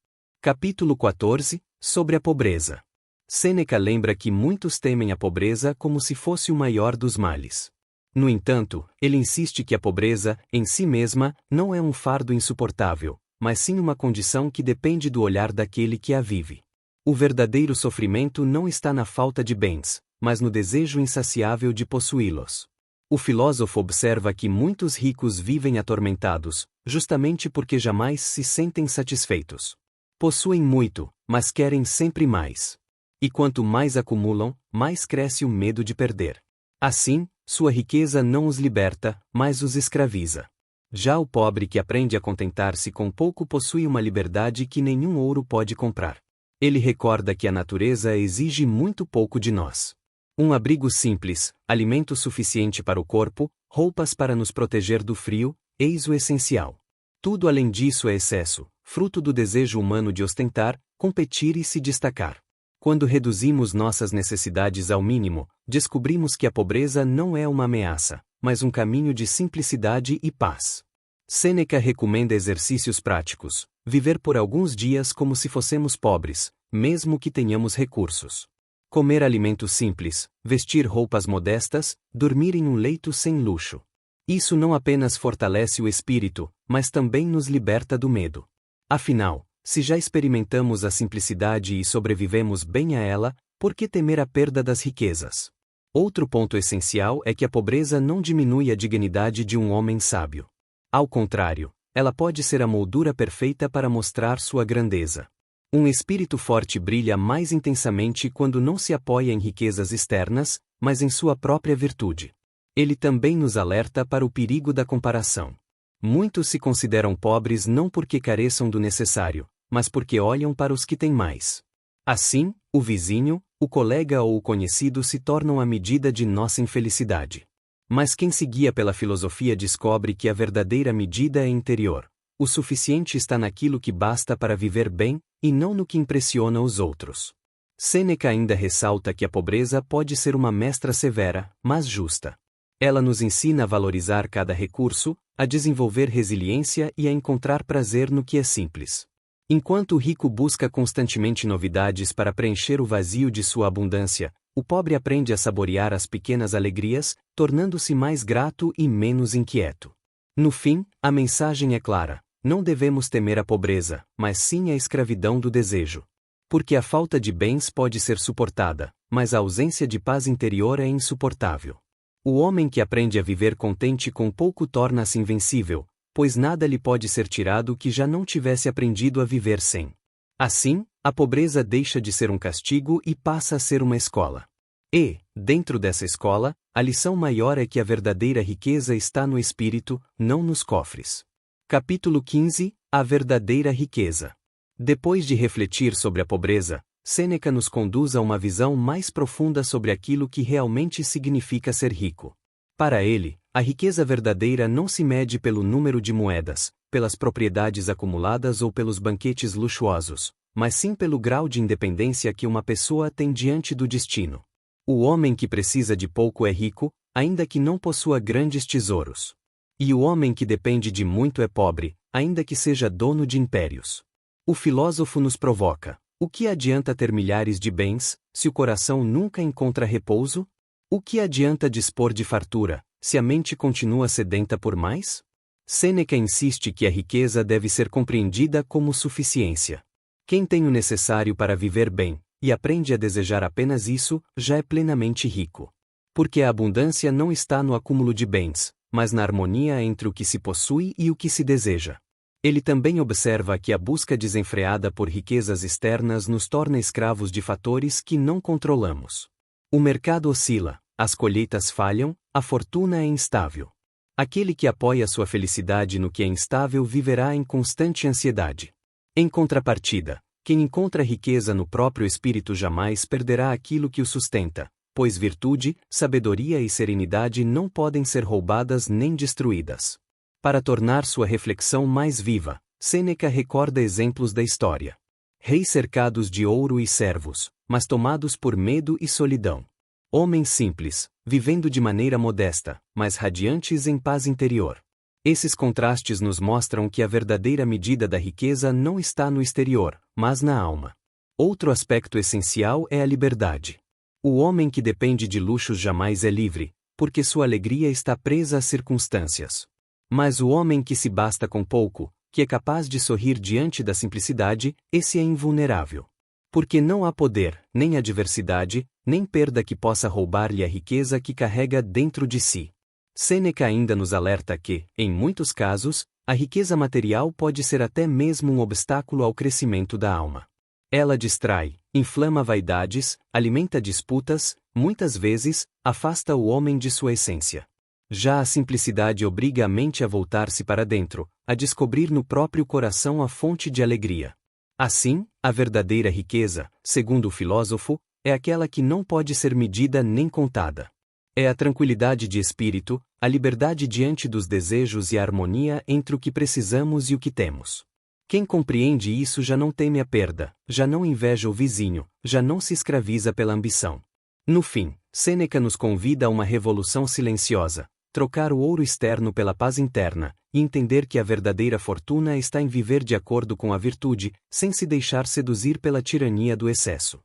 Capítulo 14 – Sobre a pobreza. Sêneca lembra que muitos temem a pobreza como se fosse o maior dos males. No entanto, ele insiste que a pobreza, em si mesma, não é um fardo insuportável, mas sim uma condição que depende do olhar daquele que a vive. O verdadeiro sofrimento não está na falta de bens, mas no desejo insaciável de possuí-los. O filósofo observa que muitos ricos vivem atormentados, justamente porque jamais se sentem satisfeitos. Possuem muito, mas querem sempre mais. E quanto mais acumulam, mais cresce o medo de perder. Assim, sua riqueza não os liberta, mas os escraviza. Já o pobre que aprende a contentar-se com pouco possui uma liberdade que nenhum ouro pode comprar. Ele recorda que a natureza exige muito pouco de nós. Um abrigo simples, alimento suficiente para o corpo, roupas para nos proteger do frio, eis o essencial. Tudo além disso é excesso, fruto do desejo humano de ostentar, competir e se destacar. Quando reduzimos nossas necessidades ao mínimo, descobrimos que a pobreza não é uma ameaça, mas um caminho de simplicidade e paz. Sêneca recomenda exercícios práticos: viver por alguns dias como se fossemos pobres, mesmo que tenhamos recursos. Comer alimentos simples, vestir roupas modestas, dormir em um leito sem luxo. Isso não apenas fortalece o espírito, mas também nos liberta do medo. Afinal, se já experimentamos a simplicidade e sobrevivemos bem a ela, por que temer a perda das riquezas? Outro ponto essencial é que a pobreza não diminui a dignidade de um homem sábio. Ao contrário, ela pode ser a moldura perfeita para mostrar sua grandeza. Um espírito forte brilha mais intensamente quando não se apoia em riquezas externas, mas em sua própria virtude. Ele também nos alerta para o perigo da comparação. Muitos se consideram pobres não porque careçam do necessário, mas porque olham para os que têm mais. Assim, o vizinho, o colega ou o conhecido se tornam a medida de nossa infelicidade. Mas quem se guia pela filosofia descobre que a verdadeira medida é interior. O suficiente está naquilo que basta para viver bem, e não no que impressiona os outros. Sêneca ainda ressalta que a pobreza pode ser uma mestra severa, mas justa. Ela nos ensina a valorizar cada recurso, a desenvolver resiliência e a encontrar prazer no que é simples. Enquanto o rico busca constantemente novidades para preencher o vazio de sua abundância, o pobre aprende a saborear as pequenas alegrias, tornando-se mais grato e menos inquieto. No fim, a mensagem é clara: não devemos temer a pobreza, mas sim a escravidão do desejo. Porque a falta de bens pode ser suportada, mas a ausência de paz interior é insuportável. O homem que aprende a viver contente com pouco torna-se invencível, pois nada lhe pode ser tirado que já não tivesse aprendido a viver sem. Assim, a pobreza deixa de ser um castigo e passa a ser uma escola. E, dentro dessa escola, a lição maior é que a verdadeira riqueza está no espírito, não nos cofres. Capítulo 15 – A verdadeira riqueza. Depois de refletir sobre a pobreza, Sêneca nos conduz a uma visão mais profunda sobre aquilo que realmente significa ser rico. Para ele, a riqueza verdadeira não se mede pelo número de moedas, pelas propriedades acumuladas ou pelos banquetes luxuosos, mas sim pelo grau de independência que uma pessoa tem diante do destino. O homem que precisa de pouco é rico, ainda que não possua grandes tesouros. E o homem que depende de muito é pobre, ainda que seja dono de impérios. O filósofo nos provoca: o que adianta ter milhares de bens, se o coração nunca encontra repouso? O que adianta dispor de fartura, se a mente continua sedenta por mais? Sêneca insiste que a riqueza deve ser compreendida como suficiência. Quem tem o necessário para viver bem, e aprende a desejar apenas isso, já é plenamente rico. Porque a abundância não está no acúmulo de bens, mas na harmonia entre o que se possui e o que se deseja. Ele também observa que a busca desenfreada por riquezas externas nos torna escravos de fatores que não controlamos. O mercado oscila, as colheitas falham, a fortuna é instável. Aquele que apoia sua felicidade no que é instável viverá em constante ansiedade. Em contrapartida, quem encontra riqueza no próprio espírito jamais perderá aquilo que o sustenta, pois virtude, sabedoria e serenidade não podem ser roubadas nem destruídas. Para tornar sua reflexão mais viva, Sêneca recorda exemplos da história. Reis cercados de ouro e servos, mas tomados por medo e solidão. Homens simples, vivendo de maneira modesta, mas radiantes em paz interior. Esses contrastes nos mostram que a verdadeira medida da riqueza não está no exterior, mas na alma. Outro aspecto essencial é a liberdade. O homem que depende de luxos jamais é livre, porque sua alegria está presa às circunstâncias. Mas o homem que se basta com pouco, que é capaz de sorrir diante da simplicidade, esse é invulnerável. Porque não há poder, nem adversidade, nem perda que possa roubar-lhe a riqueza que carrega dentro de si. Sêneca ainda nos alerta que, em muitos casos, a riqueza material pode ser até mesmo um obstáculo ao crescimento da alma. Ela distrai, inflama vaidades, alimenta disputas, muitas vezes, afasta o homem de sua essência. Já a simplicidade obriga a mente a voltar-se para dentro, a descobrir no próprio coração a fonte de alegria. Assim, a verdadeira riqueza, segundo o filósofo, é aquela que não pode ser medida nem contada. É a tranquilidade de espírito, a liberdade diante dos desejos e a harmonia entre o que precisamos e o que temos. Quem compreende isso já não teme a perda, já não inveja o vizinho, já não se escraviza pela ambição. No fim, Sêneca nos convida a uma revolução silenciosa, trocar o ouro externo pela paz interna, e entender que a verdadeira fortuna está em viver de acordo com a virtude, sem se deixar seduzir pela tirania do excesso.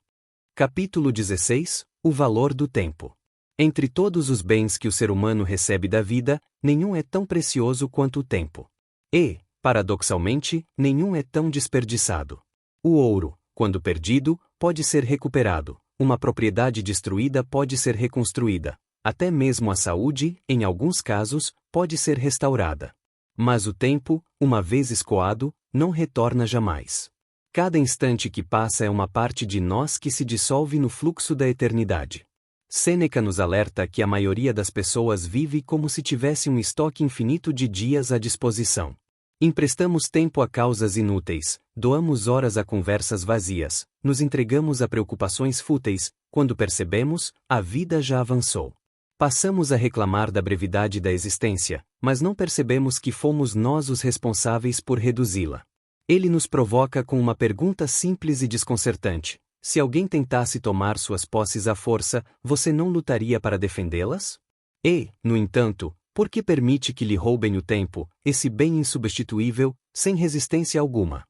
Capítulo 16 – O valor do tempo. Entre todos os bens que o ser humano recebe da vida, nenhum é tão precioso quanto o tempo. E, paradoxalmente, nenhum é tão desperdiçado. O ouro, quando perdido, pode ser recuperado, uma propriedade destruída pode ser reconstruída, até mesmo a saúde, em alguns casos, pode ser restaurada. Mas o tempo, uma vez escoado, não retorna jamais. Cada instante que passa é uma parte de nós que se dissolve no fluxo da eternidade. Sêneca nos alerta que a maioria das pessoas vive como se tivesse um estoque infinito de dias à disposição. Emprestamos tempo a causas inúteis, doamos horas a conversas vazias, nos entregamos a preocupações fúteis, quando percebemos, a vida já avançou. Passamos a reclamar da brevidade da existência, mas não percebemos que fomos nós os responsáveis por reduzi-la. Ele nos provoca com uma pergunta simples e desconcertante: se alguém tentasse tomar suas posses à força, você não lutaria para defendê-las? E, no entanto, por que permite que lhe roubem o tempo, esse bem insubstituível, sem resistência alguma?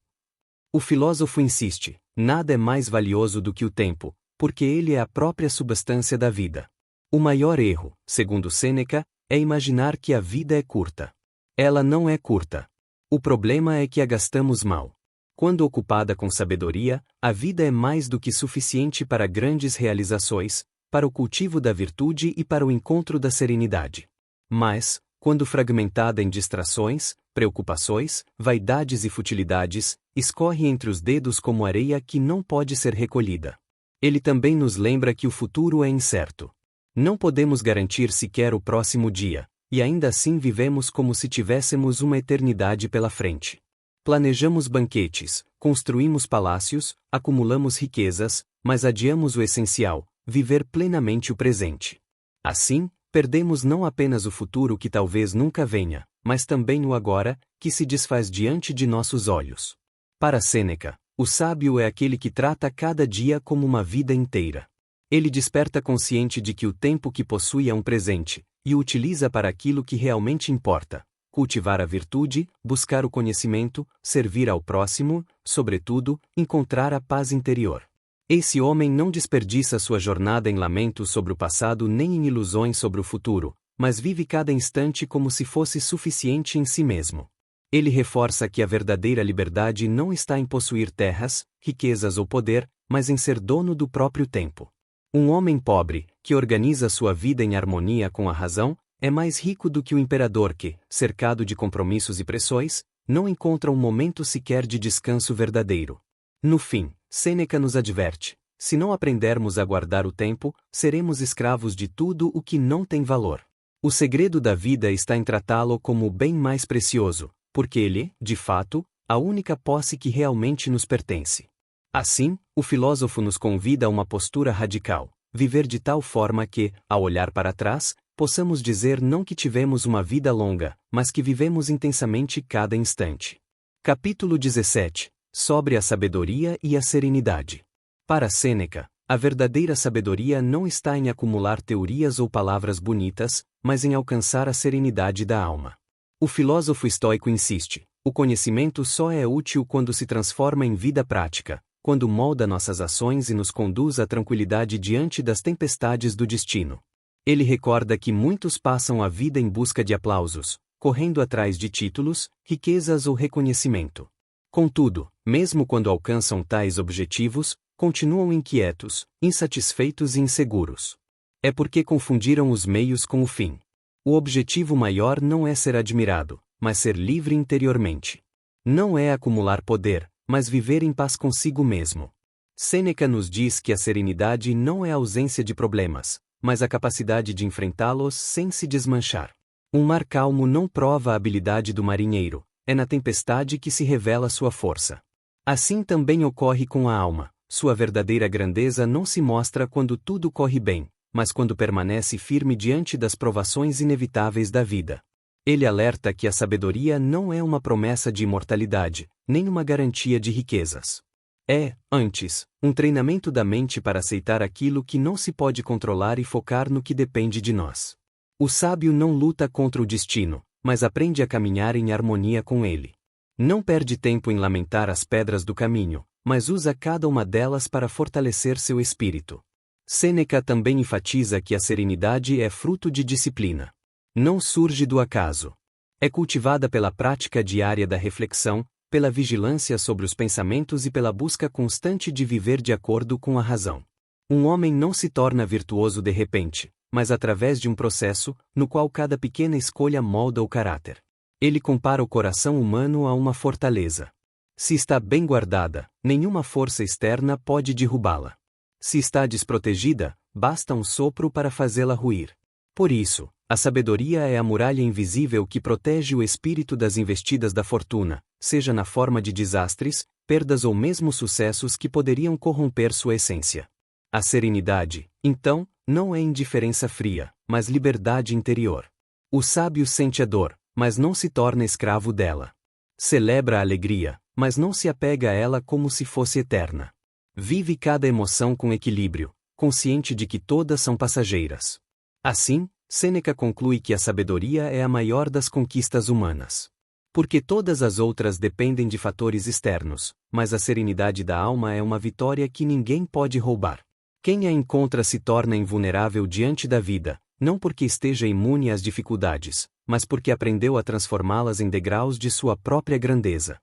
O filósofo insiste: nada é mais valioso do que o tempo, porque ele é a própria substância da vida. O maior erro, segundo Sêneca, é imaginar que a vida é curta. Ela não é curta. O problema é que a gastamos mal. Quando ocupada com sabedoria, a vida é mais do que suficiente para grandes realizações, para o cultivo da virtude e para o encontro da serenidade. Mas, quando fragmentada em distrações, preocupações, vaidades e futilidades, escorre entre os dedos como areia que não pode ser recolhida. Ele também nos lembra que o futuro é incerto. Não podemos garantir sequer o próximo dia, e ainda assim vivemos como se tivéssemos uma eternidade pela frente. Planejamos banquetes, construímos palácios, acumulamos riquezas, mas adiamos o essencial, viver plenamente o presente. Assim, perdemos não apenas o futuro que talvez nunca venha, mas também o agora, que se desfaz diante de nossos olhos. Para Sêneca, o sábio é aquele que trata cada dia como uma vida inteira. Ele desperta consciente de que o tempo que possui é um presente, e o utiliza para aquilo que realmente importa. cultivar a virtude, buscar o conhecimento, servir ao próximo, sobretudo, encontrar a paz interior. Esse homem não desperdiça sua jornada em lamentos sobre o passado nem em ilusões sobre o futuro, mas vive cada instante como se fosse suficiente em si mesmo. Ele reforça que a verdadeira liberdade não está em possuir terras, riquezas ou poder, mas em ser dono do próprio tempo. Um homem pobre, que organiza sua vida em harmonia com a razão, é mais rico do que o imperador que, cercado de compromissos e pressões, não encontra um momento sequer de descanso verdadeiro. No fim, Sêneca nos adverte: se não aprendermos a guardar o tempo, seremos escravos de tudo o que não tem valor. O segredo da vida está em tratá-lo como o bem mais precioso, porque ele, de fato, a única posse que realmente nos pertence. Assim, o filósofo nos convida a uma postura radical, viver de tal forma que, ao olhar para trás, possamos dizer não que tivemos uma vida longa, mas que vivemos intensamente cada instante. Capítulo 17. Sobre a sabedoria e a serenidade. Para Sêneca, a verdadeira sabedoria não está em acumular teorias ou palavras bonitas, mas em alcançar a serenidade da alma. O filósofo estoico insiste: o conhecimento só é útil quando se transforma em vida prática, quando molda nossas ações e nos conduz à tranquilidade diante das tempestades do destino. Ele recorda que muitos passam a vida em busca de aplausos, correndo atrás de títulos, riquezas ou reconhecimento. Contudo, mesmo quando alcançam tais objetivos, continuam inquietos, insatisfeitos e inseguros. É porque confundiram os meios com o fim. O objetivo maior não é ser admirado, mas ser livre interiormente. Não é acumular poder, mas viver em paz consigo mesmo. Sêneca nos diz que a serenidade não é a ausência de problemas, mas a capacidade de enfrentá-los sem se desmanchar. Um mar calmo não prova a habilidade do marinheiro, é na tempestade que se revela sua força. Assim também ocorre com a alma: sua verdadeira grandeza não se mostra quando tudo corre bem, mas quando permanece firme diante das provações inevitáveis da vida. Ele alerta que a sabedoria não é uma promessa de imortalidade, nem uma garantia de riquezas. É, antes, um treinamento da mente para aceitar aquilo que não se pode controlar e focar no que depende de nós. O sábio não luta contra o destino, mas aprende a caminhar em harmonia com ele. Não perde tempo em lamentar as pedras do caminho, mas usa cada uma delas para fortalecer seu espírito. Sêneca também enfatiza que a serenidade é fruto de disciplina. Não surge do acaso. É cultivada pela prática diária da reflexão, pela vigilância sobre os pensamentos e pela busca constante de viver de acordo com a razão. Um homem não se torna virtuoso de repente, mas através de um processo, no qual cada pequena escolha molda o caráter. Ele compara o coração humano a uma fortaleza. Se está bem guardada, nenhuma força externa pode derrubá-la. Se está desprotegida, basta um sopro para fazê-la ruir. Por isso, a sabedoria é a muralha invisível que protege o espírito das investidas da fortuna, seja na forma de desastres, perdas ou mesmo sucessos que poderiam corromper sua essência. A serenidade, então, não é indiferença fria, mas liberdade interior. O sábio sente a dor, mas não se torna escravo dela. Celebra a alegria, mas não se apega a ela como se fosse eterna. Vive cada emoção com equilíbrio, consciente de que todas são passageiras. Assim, Sêneca conclui que a sabedoria é a maior das conquistas humanas. Porque todas as outras dependem de fatores externos, mas a serenidade da alma é uma vitória que ninguém pode roubar. Quem a encontra se torna invulnerável diante da vida, não porque esteja imune às dificuldades, mas porque aprendeu a transformá-las em degraus de sua própria grandeza.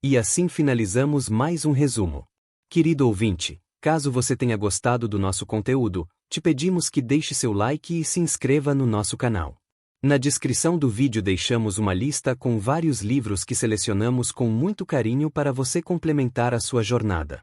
E assim finalizamos mais um resumo. Querido ouvinte, caso você tenha gostado do nosso conteúdo, te pedimos que deixe seu like e se inscreva no nosso canal. Na descrição do vídeo deixamos uma lista com vários livros que selecionamos com muito carinho para você complementar a sua jornada.